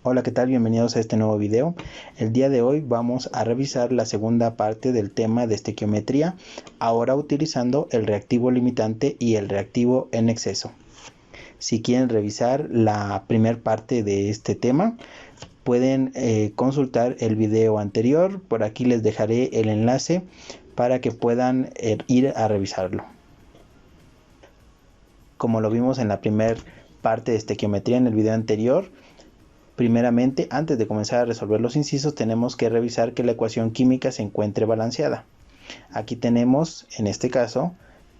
Hola, ¿qué tal? Bienvenidos a este nuevo video. El día de hoy vamos a revisar la segunda parte del tema de estequiometría, ahora utilizando el reactivo limitante y el reactivo en exceso. Si quieren revisar la primera parte de este tema, pueden consultar el video anterior. Por aquí les dejaré el enlace para que puedan ir a revisarlo. Como lo vimos en la primera parte de estequiometría en el video anterior, primeramente, antes de comenzar a resolver los incisos, tenemos que revisar que la ecuación química se encuentre balanceada. Aquí tenemos, en este caso,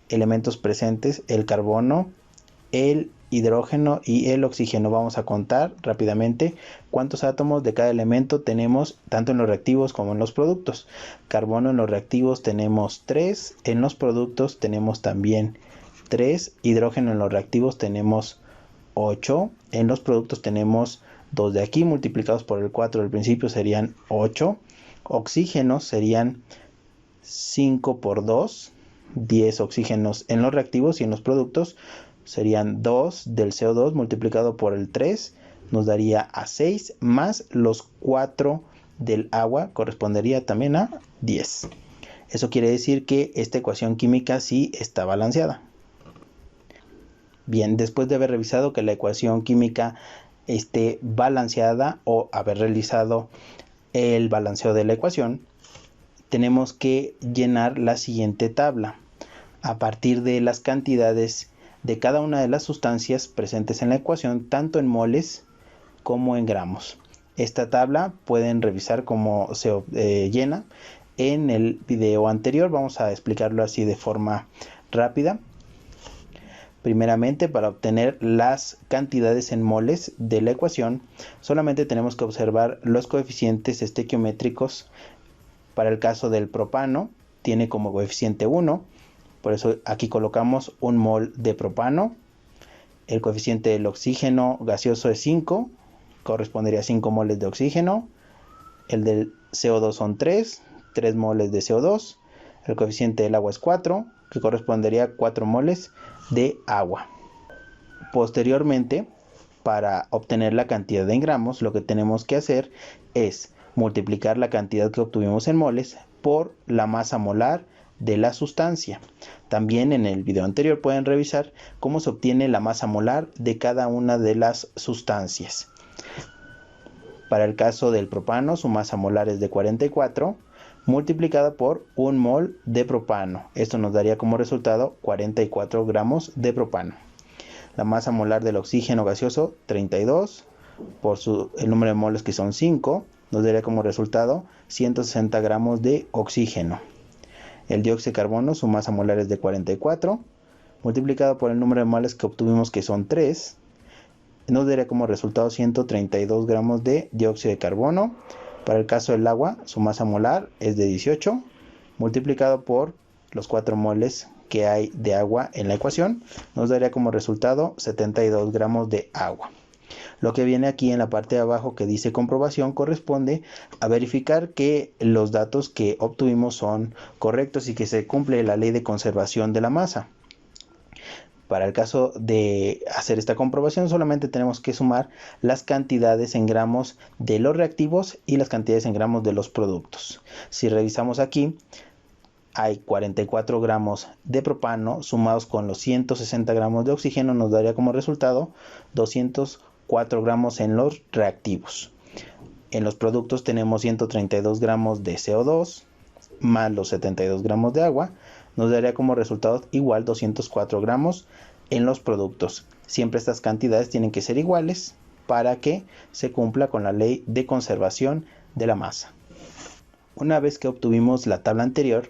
elementos presentes: el carbono, el hidrógeno y el oxígeno. Vamos a contar rápidamente cuántos átomos de cada elemento tenemos, tanto en los reactivos como en los productos. Carbono en los reactivos tenemos 3, en los productos tenemos también 3, hidrógeno en los reactivos tenemos 8, en los productos tenemos 2 de aquí multiplicados por el 4 del principio serían 8, oxígenos serían 5 por 2, 10 oxígenos en los reactivos, y en los productos serían 2 del CO2 multiplicado por el 3, nos daría a 6, más los 4 del agua, correspondería también a 10. Eso quiere decir que esta ecuación química sí está balanceada. Bien, después de haber revisado que la ecuación química esté balanceada o haber realizado el balanceo de la ecuación, tenemos que llenar la siguiente tabla a partir de las cantidades de cada una de las sustancias presentes en la ecuación, tanto en moles como en gramos. Esta tabla pueden revisar cómo se llena en el video anterior. Vamos a explicarlo así de forma rápida. Primeramente, para obtener las cantidades en moles de la ecuación, solamente tenemos que observar los coeficientes estequiométricos. Para el caso del propano, tiene como coeficiente 1, por eso aquí colocamos 1 mol de propano. El coeficiente del oxígeno gaseoso es 5, correspondería a 5 moles de oxígeno. El del CO2 son 3 moles de CO2. El coeficiente del agua es 4, que correspondería a 4 moles de agua. Posteriormente, para obtener la cantidad en gramos, lo que tenemos que hacer es multiplicar la cantidad que obtuvimos en moles por la masa molar de la sustancia. También en el video anterior pueden revisar cómo se obtiene la masa molar de cada una de las sustancias. Para el caso del propano, su masa molar es de 44, multiplicada por 1 mol de propano. Esto nos daría como resultado 44 gramos de propano. La masa molar del oxígeno gaseoso, 32, por el número de moles que son 5, nos daría como resultado 160 gramos de oxígeno. El dióxido de carbono, su masa molar es de 44, multiplicado por el número de moles que obtuvimos, que son 3, nos daría como resultado 132 gramos de dióxido de carbono. Para el caso del agua, su masa molar es de 18, multiplicado por los 4 moles que hay de agua en la ecuación, nos daría como resultado 72 gramos de agua. Lo que viene aquí en la parte de abajo que dice comprobación corresponde a verificar que los datos que obtuvimos son correctos y que se cumple la ley de conservación de la masa. Para el caso de hacer esta comprobación, solamente tenemos que sumar las cantidades en gramos de los reactivos y las cantidades en gramos de los productos. Si revisamos aquí, hay 44 gramos de propano sumados con los 160 gramos de oxígeno, nos daría como resultado 204 gramos en los reactivos. En los productos tenemos 132 gramos de CO2 más los 72 gramos de agua, nos daría como resultado igual 204 gramos en los productos. Siempre estas cantidades tienen que ser iguales para que se cumpla con la ley de conservación de la masa. Una vez que obtuvimos la tabla anterior,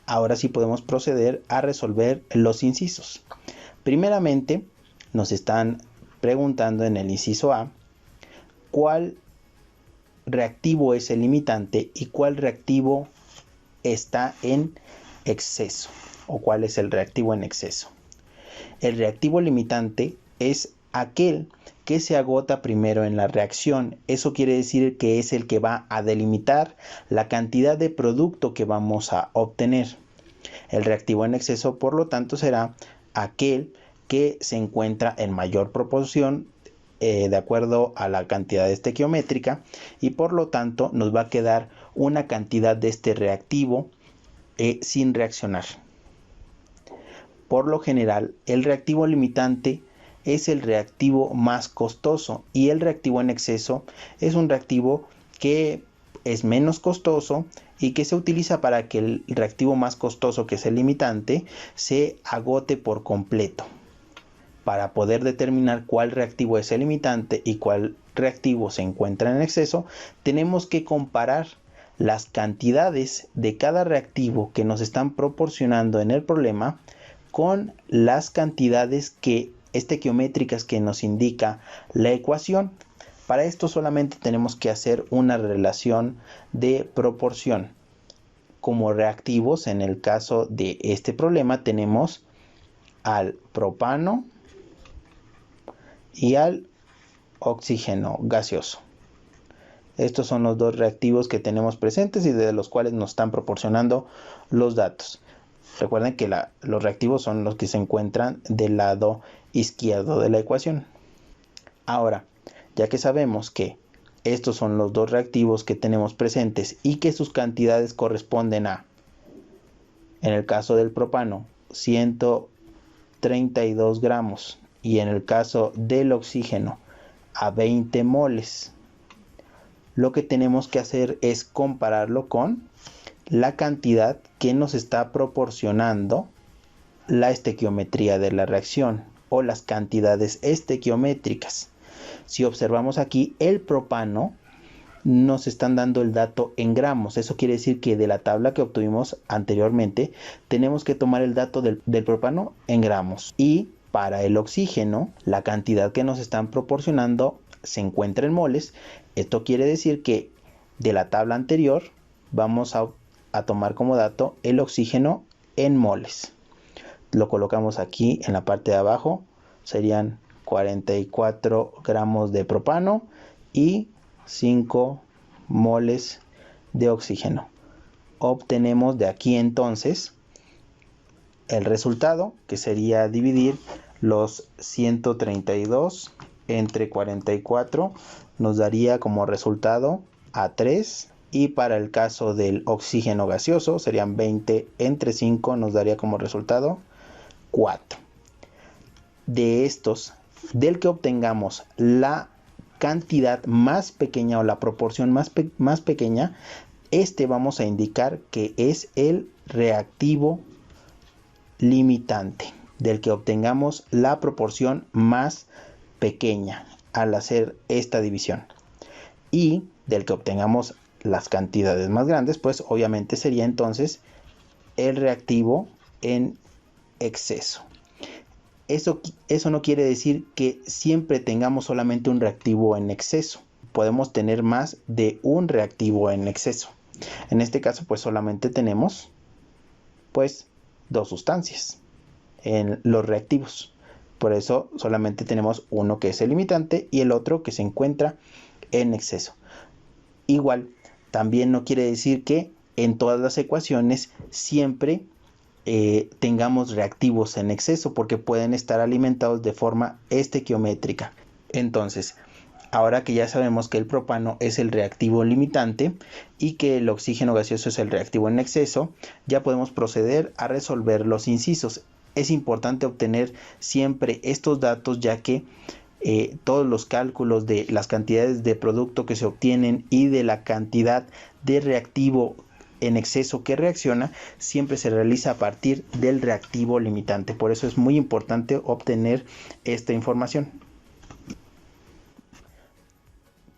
ahora sí podemos proceder a resolver los incisos. Primeramente, nos están preguntando en el inciso A cuál reactivo es el limitante y cuál reactivo está en exceso, o cuál es el reactivo en exceso. El reactivo limitante es aquel que se agota primero en la reacción. Eso quiere decir que es el que va a delimitar la cantidad de producto que vamos a obtener. El reactivo en exceso, por lo tanto, será aquel que se encuentra en mayor proporción de acuerdo a la cantidad estequiométrica, y por lo tanto nos va a quedar una cantidad de este reactivo sin reaccionar. Por lo general, el reactivo limitante es el reactivo más costoso, y el reactivo en exceso es un reactivo que es menos costoso y que se utiliza para que el reactivo más costoso, que es el limitante, se agote por completo. Para poder determinar cuál reactivo es el limitante y cuál reactivo se encuentra en exceso, tenemos que comparar las cantidades de cada reactivo que nos están proporcionando en el problema con las cantidades estequiométricas que nos indica la ecuación. Para esto solamente tenemos que hacer una relación de proporción. Como reactivos, en el caso de este problema, tenemos al propano y al oxígeno gaseoso. Estos son los dos reactivos que tenemos presentes y de los cuales nos están proporcionando los datos. Recuerden que los reactivos son los que se encuentran del lado izquierdo de la ecuación. Ahora, ya que sabemos que estos son los dos reactivos que tenemos presentes y que sus cantidades corresponden a, en el caso del propano, 132 gramos, y en el caso del oxígeno, a 20 moles, lo que tenemos que hacer es compararlo con la cantidad que nos está proporcionando la estequiometría de la reacción, o las cantidades estequiométricas. Si observamos aquí, el propano nos están dando el dato en gramos. Eso quiere decir que de la tabla que obtuvimos anteriormente tenemos que tomar el dato del propano en gramos, y para el oxígeno la cantidad que nos están proporcionando se encuentra en moles. Esto quiere decir que de la tabla anterior vamos a tomar como dato el oxígeno en moles. Lo colocamos aquí en la parte de abajo, serían 44 gramos de propano y 5 moles de oxígeno. Obtenemos de aquí entonces el resultado, que sería dividir los 132 entre 44, nos daría como resultado a 3, y para el caso del oxígeno gaseoso serían 20 entre 5, nos daría como resultado 4. De estos, del que obtengamos la cantidad más pequeña o la proporción más pequeña, vamos a indicar que es el reactivo limitante, del que obtengamos la proporción más pequeña al hacer esta división, y del que obtengamos las cantidades más grandes, pues obviamente sería entonces el reactivo en exceso. Eso no quiere decir que siempre tengamos solamente un reactivo en exceso. Podemos tener más de un reactivo en exceso. En este caso, pues solamente tenemos pues dos sustancias en los reactivos. Por eso solamente tenemos uno que es el limitante y el otro que se encuentra en exceso. Igual, también no quiere decir que en todas las ecuaciones siempre tengamos reactivos en exceso, porque pueden estar alimentados de forma estequiométrica. Entonces, ahora que ya sabemos que el propano es el reactivo limitante y que el oxígeno gaseoso es el reactivo en exceso, ya podemos proceder a resolver los incisos. Es importante obtener siempre estos datos, ya que todos los cálculos de las cantidades de producto que se obtienen y de la cantidad de reactivo en exceso que reacciona siempre se realiza a partir del reactivo limitante. Por eso es muy importante obtener esta información.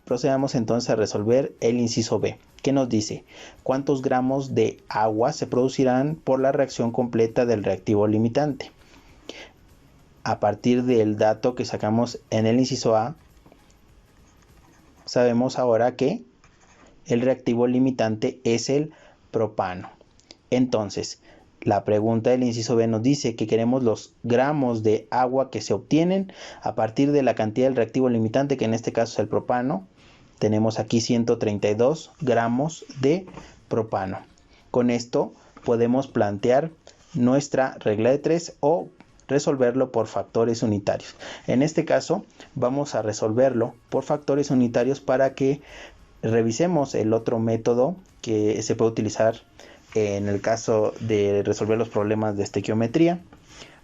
Procedamos entonces a resolver el inciso B, que nos dice cuántos gramos de agua se producirán por la reacción completa del reactivo limitante. A partir del dato que sacamos en el inciso A, sabemos ahora que el reactivo limitante es el propano. Entonces, la pregunta del inciso B nos dice que queremos los gramos de agua que se obtienen a partir de la cantidad del reactivo limitante, que en este caso es el propano. Tenemos aquí 132 gramos de propano. Con esto podemos plantear nuestra regla de 3 o resolverlo por factores unitarios. En este caso vamos a resolverlo por factores unitarios para que revisemos el otro método que se puede utilizar en el caso de resolver los problemas de estequiometría,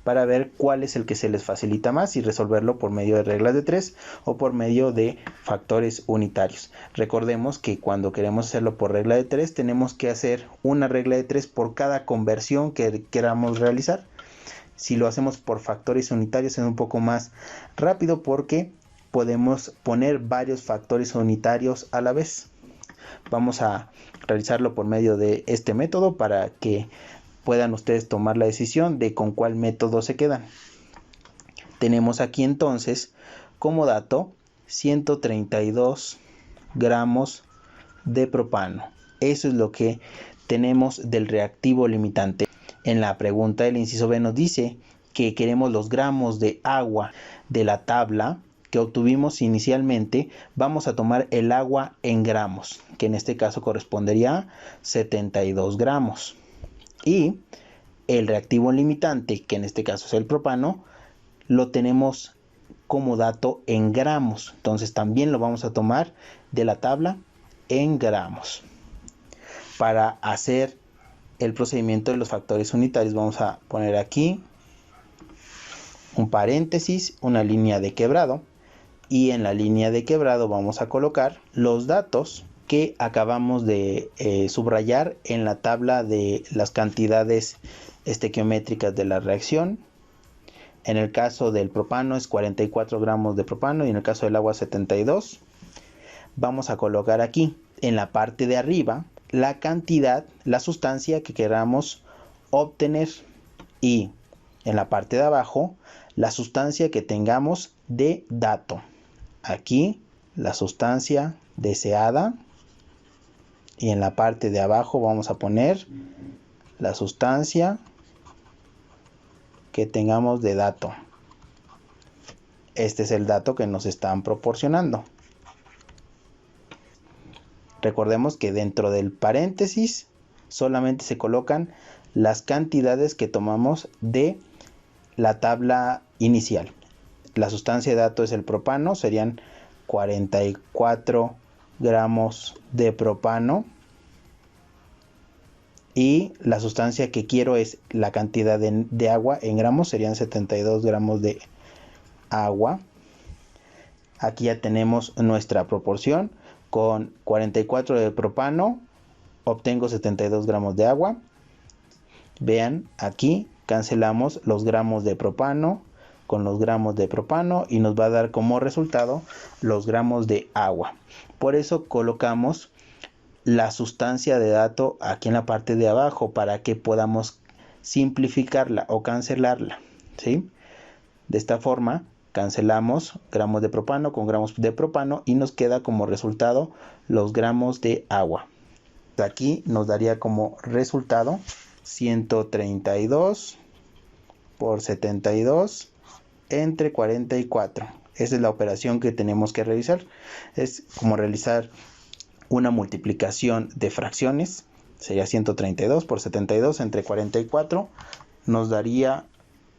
para ver cuál es el que se les facilita más y resolverlo por medio de reglas de 3 o por medio de factores unitarios. Recordemos que cuando queremos hacerlo por regla de 3 tenemos que hacer una regla de 3 por cada conversión que queramos realizar. Si lo hacemos por factores unitarios es un poco más rápido porque podemos poner varios factores unitarios a la vez. Vamos a realizarlo por medio de este método para que puedan ustedes tomar la decisión de con cuál método se quedan. Tenemos aquí entonces como dato 132 gramos de propano. Eso es lo que tenemos del reactivo limitante. En la pregunta del inciso B nos dice que queremos los gramos de agua de la tabla que obtuvimos inicialmente. Vamos a tomar el agua en gramos, que en este caso correspondería a 72 gramos. Y el reactivo limitante, que en este caso es el propano, lo tenemos como dato en gramos. Entonces también lo vamos a tomar de la tabla en gramos. Para hacer el procedimiento de los factores unitarios vamos a poner aquí un paréntesis, una línea de quebrado, y en la línea de quebrado vamos a colocar los datos que acabamos de subrayar en la tabla de las cantidades estequiométricas de la reacción. En el caso del propano es 44 gramos de propano y en el caso del agua 72. Vamos a colocar aquí en la parte de arriba la cantidad, la sustancia que queramos obtener, y en la parte de abajo la sustancia que tengamos de dato. Aquí la sustancia deseada. Y en la parte de abajo vamos a poner la sustancia que tengamos de dato. Este es el dato que nos están proporcionando. Recordemos que dentro del paréntesis solamente se colocan las cantidades que tomamos de la tabla inicial. La sustancia de dato es el propano, serían 44 gramos de propano, y la sustancia que quiero es la cantidad de agua en gramos, serían 72 gramos de agua. Aquí ya tenemos nuestra proporción. Con 44 de propano obtengo 72 gramos de agua. Vean, aquí cancelamos los gramos de propano con los gramos de propano y nos va a dar como resultado los gramos de agua. Por eso colocamos la sustancia de dato aquí en la parte de abajo para que podamos simplificarla o cancelarla, ¿sí? De esta forma cancelamos gramos de propano con gramos de propano y nos queda como resultado los gramos de agua. Aquí nos daría como resultado 132 por 72 entre 44. Esa es la operación que tenemos que realizar. Es como realizar una multiplicación de fracciones. Sería 132 por 72 entre 44. Nos daría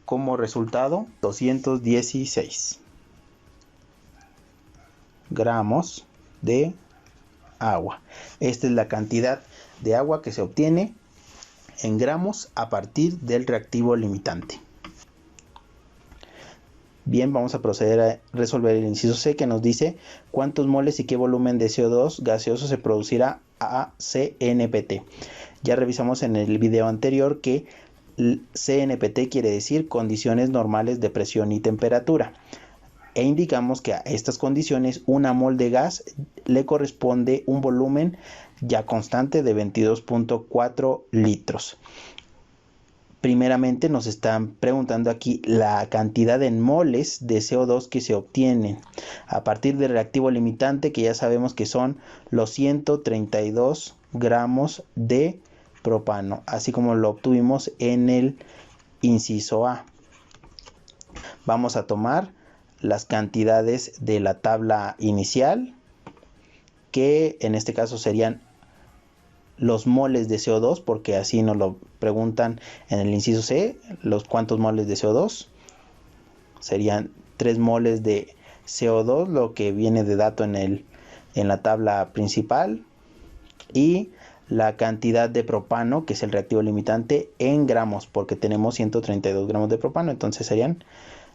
como resultado 216 gramos de agua. Esta es la cantidad de agua que se obtiene en gramos a partir del reactivo limitante. Bien, vamos a proceder a resolver el inciso C, que nos dice cuántos moles y qué volumen de CO2 gaseoso se producirá a CNPT. Ya revisamos en el video anterior que CNPT quiere decir condiciones normales de presión y temperatura, e indicamos que a estas condiciones una mol de gas le corresponde un volumen ya constante de 22.4 litros. Primeramente nos están preguntando aquí la cantidad en moles de CO2 que se obtienen a partir del reactivo limitante, que ya sabemos que son los 132 gramos de propano, así como lo obtuvimos en el inciso A. Vamos a tomar las cantidades de la tabla inicial, que en este caso serían los moles de CO2, porque así nos lo preguntan en el inciso C, los cuántos moles de CO2. serían 3 moles de CO2, lo que viene de dato en la tabla principal, y la cantidad de propano, que es el reactivo limitante, en gramos, porque tenemos 132 gramos de propano. Entonces serían,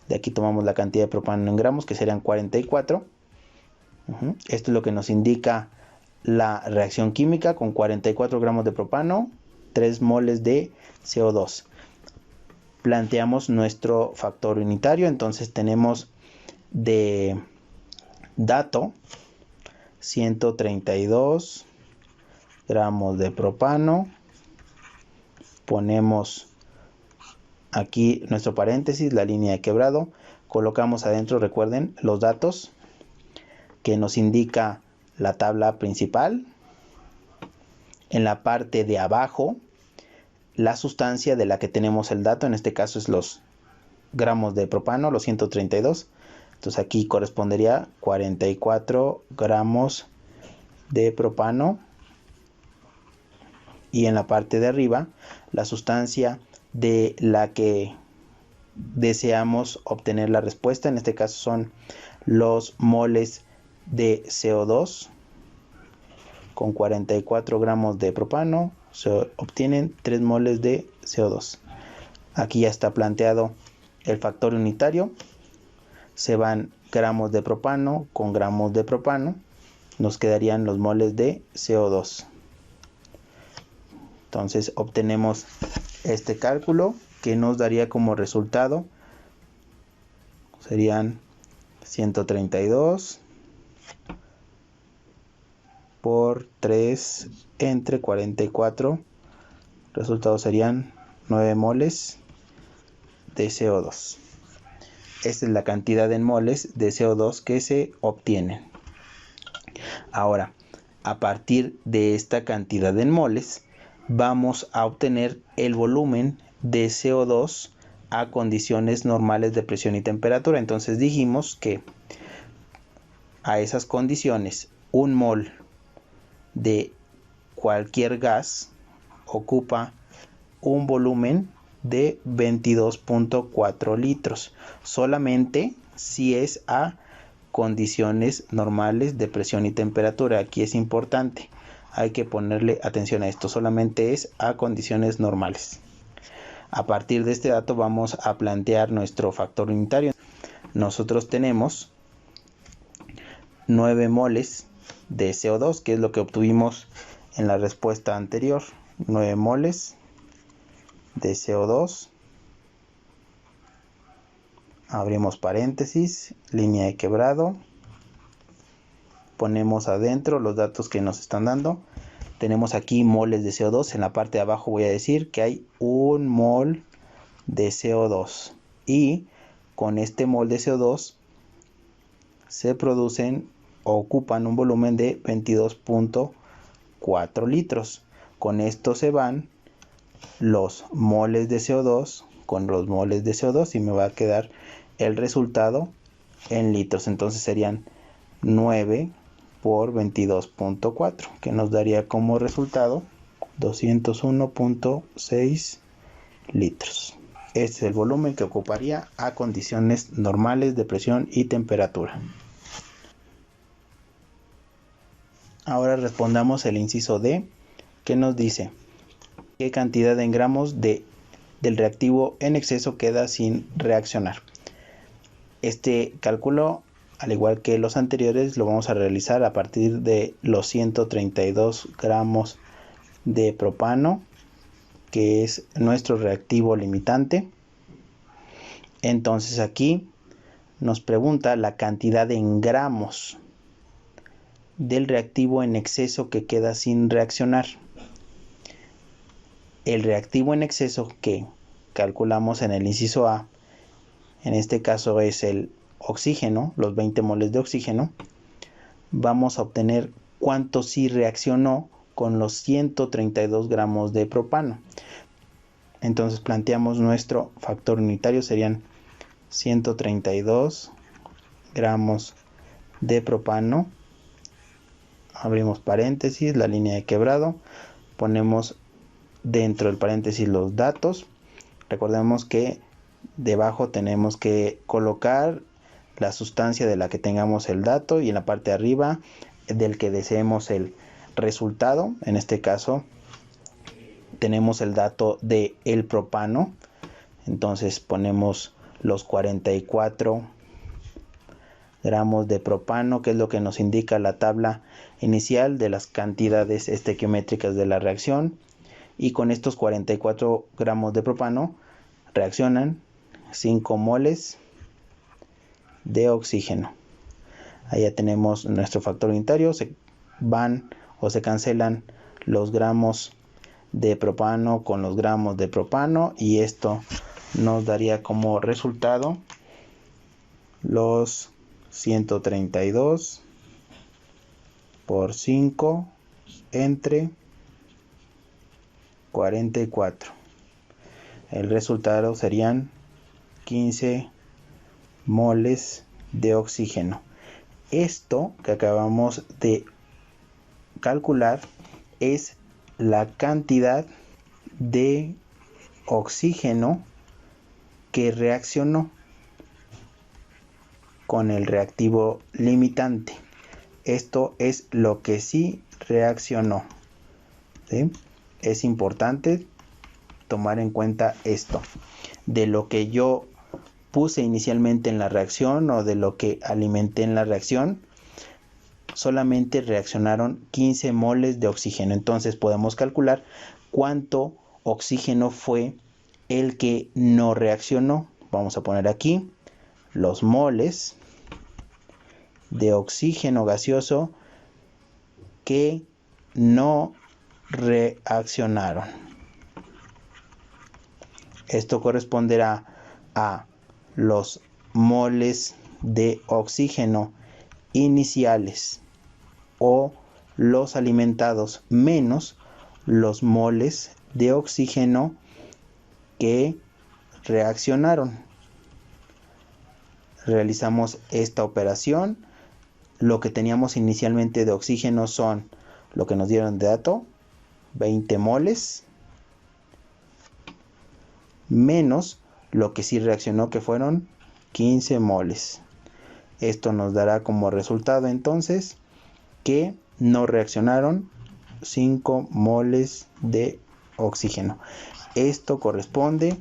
de aquí tomamos la cantidad de propano en gramos, que serían 44. Esto es lo que nos indica la reacción química con 44 gramos de propano, 3 moles de CO2. Planteamos nuestro factor unitario. Entonces tenemos de dato 132 gramos de propano. Ponemos aquí nuestro paréntesis, la línea de quebrado. Colocamos adentro, recuerden, los datos que nos indica la tabla principal. En la parte de abajo, la sustancia de la que tenemos el dato, en este caso es los gramos de propano, los 132. Entonces aquí correspondería 44 gramos de propano. Y en la parte de arriba, la sustancia de la que deseamos obtener la respuesta. En este caso son los moles de CO2. Con 44 gramos de propano se obtienen 3 moles de CO2. Aquí ya está planteado el factor unitario. Se van gramos de propano con gramos de propano. Nos quedarían los moles de CO2. Entonces obtenemos este cálculo, que nos daría como resultado, serían 132 por 3 entre 44. Resultados serían 9 moles de CO2. Esta es la cantidad en moles de CO2 que se obtienen. Ahora, a partir de esta cantidad en moles, vamos a obtener el volumen de CO2 a condiciones normales de presión y temperatura. Entonces dijimos que a esas condiciones, un mol de cualquier gas ocupa un volumen de 22.4 litros, solamente si es a condiciones normales de presión y temperatura. Aquí es importante, hay que ponerle atención a esto, solamente es a condiciones normales. A partir de este dato vamos a plantear nuestro factor unitario. Nosotros tenemos 9 moles de CO2, que es lo que obtuvimos en la respuesta anterior. 9 moles de CO2. Abrimos paréntesis, línea de quebrado. Ponemos adentro los datos que nos están dando. Tenemos aquí moles de CO2. En la parte de abajo voy a decir que hay un mol de CO2. Y con este mol de CO2 se producen o ocupan un volumen de 22.4 litros. Con esto se van los moles de CO2 con los moles de CO2 y me va a quedar el resultado en litros. Entonces serían 9 por 22.4, que nos daría como resultado 201.6 litros. Este es el volumen que ocuparía a condiciones normales de presión y temperatura. Ahora respondamos el inciso D, que nos dice qué cantidad en gramos del reactivo en exceso queda sin reaccionar. Este cálculo, al igual que los anteriores, lo vamos a realizar a partir de los 132 gramos de propano, que es nuestro reactivo limitante. Entonces aquí nos pregunta la cantidad en gramos del reactivo en exceso que queda sin reaccionar. El reactivo en exceso que calculamos en el inciso A, en este caso es el oxígeno, los 20 moles de oxígeno. Vamos a obtener cuánto sí reaccionó con los 132 gramos de propano. Entonces planteamos nuestro factor unitario, serían 132 gramos de propano. Abrimos paréntesis, la línea de quebrado, ponemos dentro del paréntesis los datos. Recordemos que debajo tenemos que colocar la sustancia de la que tengamos el dato y en la parte de arriba del que deseemos el resultado. En este caso tenemos el dato de el propano, entonces ponemos los 44 gramos de propano, que es lo que nos indica la tabla inicial de las cantidades estequiométricas de la reacción, y con estos 44 gramos de propano reaccionan 5 moles de oxígeno. Allá tenemos nuestro factor unitario, se van o se cancelan los gramos de propano con los gramos de propano, y esto nos daría como resultado los 132 por 5 entre 44. El resultado serían 15 moles de oxígeno. Esto que acabamos de calcular es la cantidad de oxígeno que reaccionó con el reactivo limitante. Esto es lo que sí reaccionó, ¿sí? Es importante tomar en cuenta esto. De lo que yo puse inicialmente en la reacción o de lo que alimenté en la reacción, solamente reaccionaron 15 moles de oxígeno. Entonces podemos calcular cuánto oxígeno fue el que no reaccionó. Vamos a poner aquí los moles de oxígeno gaseoso que no reaccionaron. Esto corresponderá a los moles de oxígeno iniciales o los alimentados menos los moles de oxígeno que reaccionaron. Realizamos esta operación. Lo que teníamos inicialmente de oxígeno son lo que nos dieron de dato, 20 moles, menos lo que sí reaccionó, que fueron 15 moles. Esto nos dará como resultado entonces que no reaccionaron 5 moles de oxígeno. Esto corresponde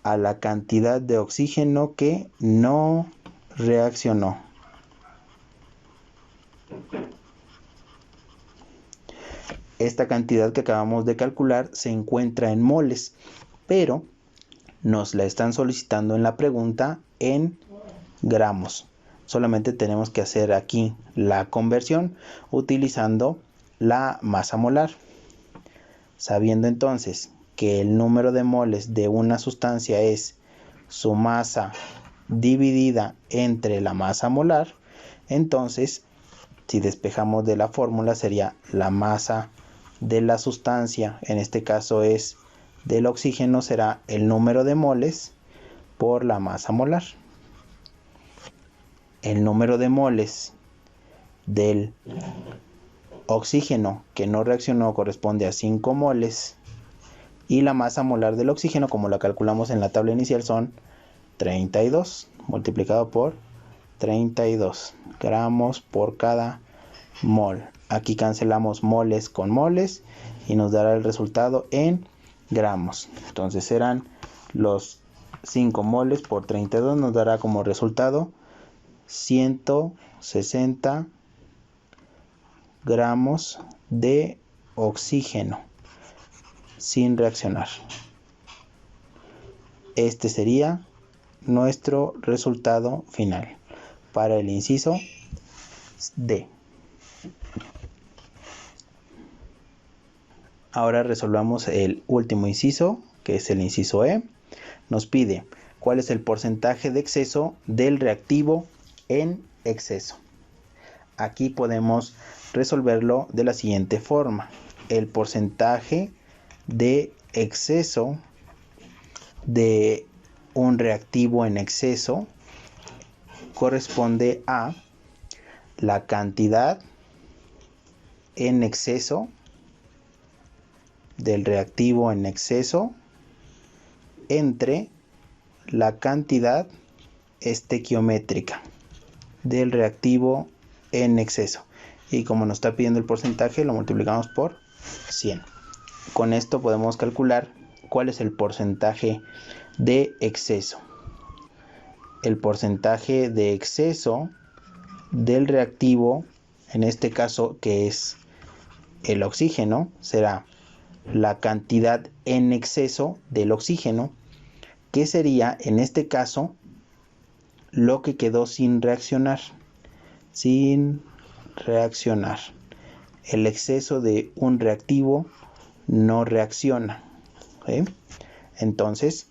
a la cantidad de oxígeno que no reaccionó. Esta cantidad que acabamos de calcular se encuentra en moles, pero nos la están solicitando en la pregunta en gramos. Solamente tenemos que hacer aquí la conversión utilizando la masa molar. Sabiendo entonces que el número de moles de una sustancia es su masa dividida entre la masa molar, entonces si despejamos de la fórmula sería la masa de la sustancia, en este caso es del oxígeno, será el número de moles por la masa molar. El número de moles del oxígeno que no reaccionó corresponde a 5 moles, y la masa molar del oxígeno, como la calculamos en la tabla inicial, son 32 multiplicado por 32 gramos por cada mol. Aquí cancelamos moles con moles y nos dará el resultado en gramos. Entonces serán los 5 moles por 32, nos dará como resultado 160 gramos de oxígeno sin reaccionar. Este sería nuestro resultado final para el inciso D. Ahora resolvamos el último inciso, que es el inciso E. Nos pide cuál es el porcentaje de exceso del reactivo en exceso. Aquí podemos resolverlo de la siguiente forma. El porcentaje de exceso de un reactivo en exceso corresponde a la cantidad en exceso del reactivo en exceso entre la cantidad estequiométrica del reactivo en exceso. Y como nos está pidiendo el porcentaje, lo multiplicamos por 100. Con esto podemos calcular cuál es el porcentaje de exceso. El porcentaje de exceso del reactivo, en este caso que es el oxígeno, será la cantidad en exceso del oxígeno, que sería en este caso lo que quedó sin reaccionar. El exceso de un reactivo no reacciona. ¿Sí? Entonces,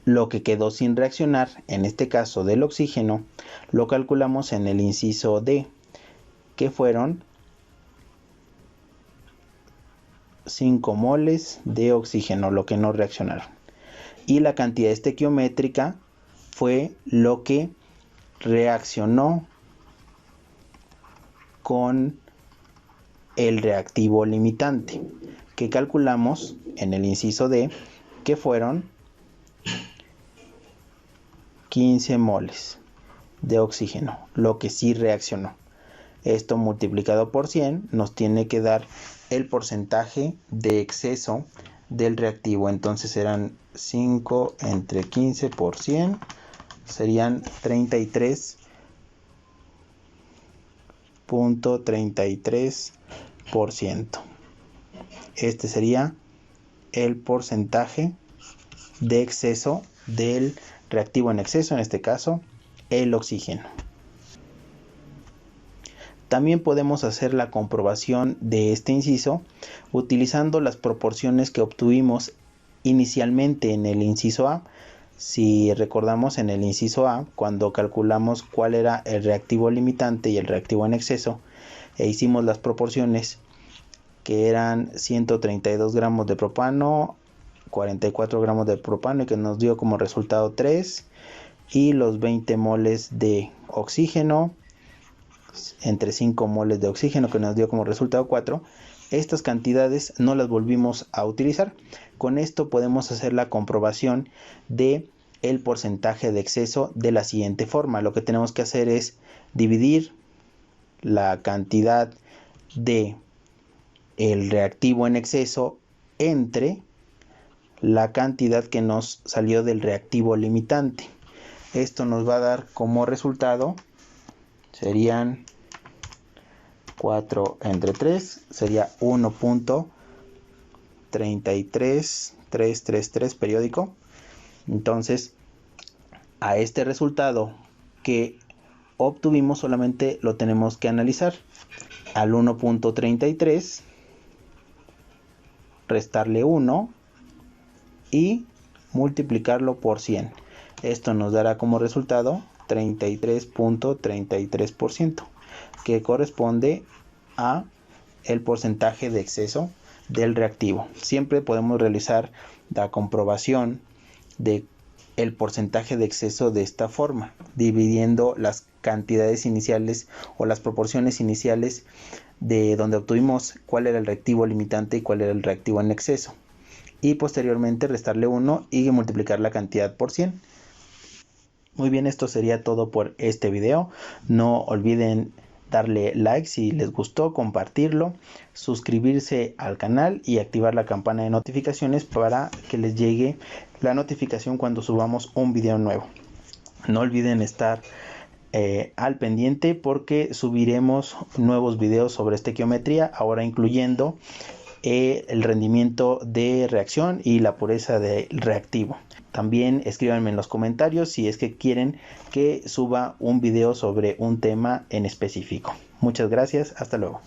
lo que quedó sin reaccionar, en este caso del oxígeno, lo calculamos en el inciso D, que fueron 5 moles de oxígeno, lo que no reaccionaron. Y la cantidad estequiométrica fue lo que reaccionó con el reactivo limitante, que calculamos en el inciso D, que fueron 15 moles de oxígeno, lo que sí reaccionó. Esto multiplicado por 100 nos tiene que dar el porcentaje de exceso del reactivo. Entonces serán 5 entre 15 por 100, serían 33.33%. Este sería el porcentaje de exceso del reactivo en exceso, en este caso el oxígeno. También podemos hacer la comprobación de este inciso utilizando las proporciones que obtuvimos inicialmente en el inciso A. Si recordamos, en el inciso A, cuando calculamos cuál era el reactivo limitante y el reactivo en exceso, e hicimos las proporciones que eran 132 gramos de propano, 44 gramos de propano, y que nos dio como resultado 3, y los 20 moles de oxígeno, entre 5 moles de oxígeno, que nos dio como resultado 4. Estas cantidades no las volvimos a utilizar. Con esto podemos hacer la comprobación de el porcentaje de exceso de la siguiente forma. Lo que tenemos que hacer es dividir la cantidad de el reactivo en exceso entre la cantidad que nos salió del reactivo limitante. Esto nos va a dar como resultado, serían 4 entre 3, sería 1.33333 periódico. Entonces, a este resultado que obtuvimos solamente lo tenemos que analizar. Al 1.33 restarle 1 y multiplicarlo por 100. Esto nos dará como resultado 33.33%, que corresponde a el porcentaje de exceso del reactivo. Siempre podemos realizar la comprobación de el porcentaje de exceso de esta forma, dividiendo las cantidades iniciales o las proporciones iniciales de donde obtuvimos cuál era el reactivo limitante y cuál era el reactivo en exceso, y posteriormente restarle 1 y multiplicar la cantidad por 100. Muy bien, esto sería todo por este video. No olviden darle like si les gustó, compartirlo, suscribirse al canal y activar la campana de notificaciones para que les llegue la notificación cuando subamos un video nuevo. No olviden estar al pendiente porque subiremos nuevos videos sobre estequiometría, ahora incluyendo el rendimiento de reacción y la pureza del reactivo. También escríbanme en los comentarios si es que quieren que suba un video sobre un tema en específico. Muchas gracias, hasta luego.